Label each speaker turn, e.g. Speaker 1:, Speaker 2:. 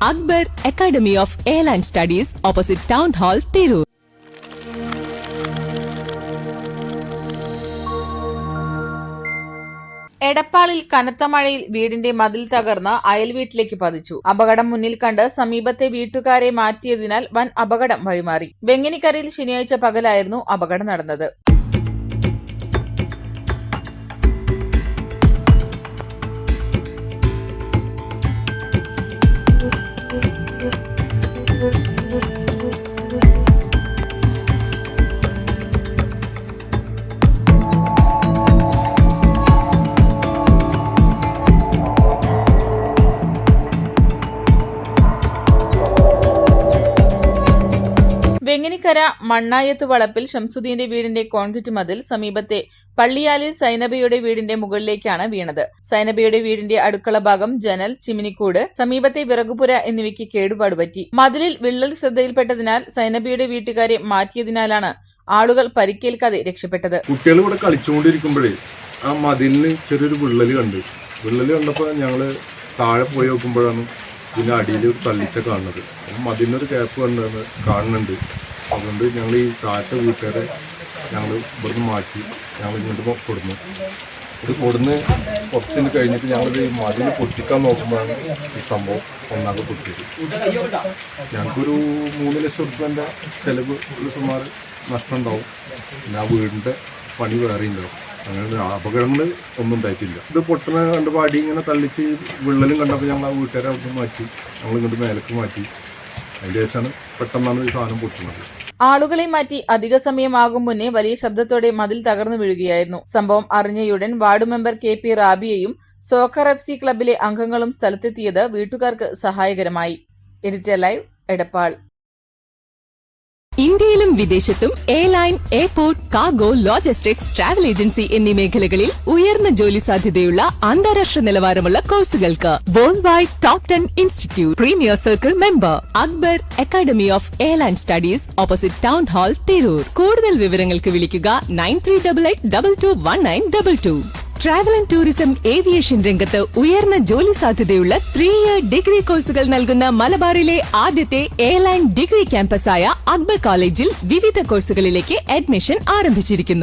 Speaker 1: Akbar Academy of Airline Studies, opposite Town Hall, Tirur.
Speaker 2: എടപ്പാളിൽ കനത്ത മഴയിൽ വീടിന്റെ മതിൽ തകർന്ന് അയൽവീട്ടിലേക്ക് പതിച്ചു. അപകടം മുന്നിൽ കണ്ട് സമീപത്തെ വീട്ടുകാരെ മാറ്റിയതിനാൽ വൻ അപകടം വഴിമാറി. വെങ്ങിനിക്കരയിൽ ശനിയാഴ്ച പകലായിരുന്നു അപകടം നടന്നത്. വെങ്ങിനിക്കര മണ്ണായത്ത് വളപ്പിൽ ഷംസുദ്ദീന്റെ വീടിന്റെ കോൺക്രീറ്റ് മതിൽ സമീപത്തെ പള്ളിയാലിൽ സൈനബയുടെ വീടിന്റെ മുകളിലേക്കാണ് വീണത്. സൈനബയുടെ വീടിന്റെ അടുക്കള ഭാഗം, ജനൽ, ചിമിനിക്കൂട്, സമീപത്തെ വിറകുപുര എന്നിവയ്ക്ക് കേടുപാടുപറ്റി. മതിലിൽ വിള്ളൽ ശ്രദ്ധയിൽപ്പെട്ടതിനാൽ സൈനബയുടെ വീട്ടുകാരെ മാറ്റിയതിനാലാണ് ആളുകൾ പരിക്കേൽക്കാതെ രക്ഷപ്പെട്ടത്.
Speaker 3: കുട്ടികൾ ഇവിടെ കളിച്ചുകൊണ്ടിരിക്കുമ്പോഴേ ആ മതിലിന് ചെറിയൊരു വിള്ളൽ കണ്ടപ്പോൾ ഞങ്ങള് താഴെ പോയി നോക്കുമ്പോഴാണ് ഇതിന്റെ അടിയിൽ ഒരു തള്ളിച്ച കാണുന്നത്. മതിലിനൊരു ഗ്യാപ്പ് കാണുന്നുണ്ട്. അതുകൊണ്ട് ഞങ്ങൾ ഈ താഴത്തെ വീട്ടുകാരെ ഞങ്ങൾ ഇവിടുന്ന് മാറ്റി ഞങ്ങൾ ഇങ്ങോട്ട് കൊടുന്നു. ഇത് കൊടുന്ന് കുറച്ചിന് കഴിഞ്ഞിട്ട് ഞങ്ങളിത് മതിൽ പൊട്ടിക്കാൻ നോക്കുമ്പോഴാണ് ഈ സംഭവം ഒന്നാകെ പൊട്ടിയത്. ഞങ്ങൾക്കൊരു 3 ലക്ഷം റുപ്യൻ്റെ ചിലവ് സുമാർ നഷ്ടം ഉണ്ടാവും. പിന്നെ ആ വീടിൻ്റെ പണി വേറെ ഉണ്ടാവും. അങ്ങനെ അപകടങ്ങൾ ഒന്നും ഉണ്ടായിട്ടില്ല. ഇത് പൊട്ടണ കണ്ടപ്പോൾ അടി ഇങ്ങനെ തള്ളിച്ച് വിള്ളലും കണ്ടപ്പോൾ ഞങ്ങൾ ആ വീട്ടുകാരെ അവിടെ മാറ്റി ഞങ്ങൾ ഇങ്ങോട്ട് മേലേക്ക് മാറ്റി. അതിൻ്റെ ശേഷമാണ് പെട്ടെന്നാണ് ഈ സാധനം പൊട്ടുന്നത്.
Speaker 2: ആളുകളെ മാറ്റി അധിക സമയമാകും മുന്നേ വലിയ ശബ്ദത്തോടെ മതിൽ തകർന്നു വീഴുകയായിരുന്നു. സംഭവം അറിഞ്ഞയുടൻ വാർഡ് മെമ്പർ KP റാബിയയും സോക്കർ FC ക്ലബിലെ അംഗങ്ങളും സ്ഥലത്തെത്തിയത് വീട്ടുകാർക്ക് സഹായകരമായി. Editor live, Edappal.
Speaker 1: ഇന്ത്യയിലും വിദേശത്തും airline, airport, cargo, logistics, travel agency എന്നീ മേഖലകളിൽ ഉയർന്ന ജോലി സാധ്യതയുള്ള അന്താരാഷ്ട്ര നിലവാരമുള്ള കോഴ്സുകൾക്ക് world wide top 10 institute premier circle member Akbar academy of airline studies, opposite town hall, Tirur. കൂടുതൽ വിവരങ്ങൾക്ക് വിളിക്കുക 9388221922. ട്രാവൽ ആൻഡ് ടൂറിസം, ഏവിയേഷൻ രംഗത്ത് ഉയർന്ന ജോലി സാധ്യതയുള്ള 3-year ഡിഗ്രി കോഴ്സുകൾ നൽകുന്ന മലബാറിലെ ആദ്യത്തെ എയർലൈൻ ഡിഗ്രി ക്യാമ്പസായ അക്ബർ കോളേജിൽ വിവിധ കോഴ്സുകളിലേക്ക് അഡ്മിഷൻ ആരംഭിച്ചിരിക്കുന്നു.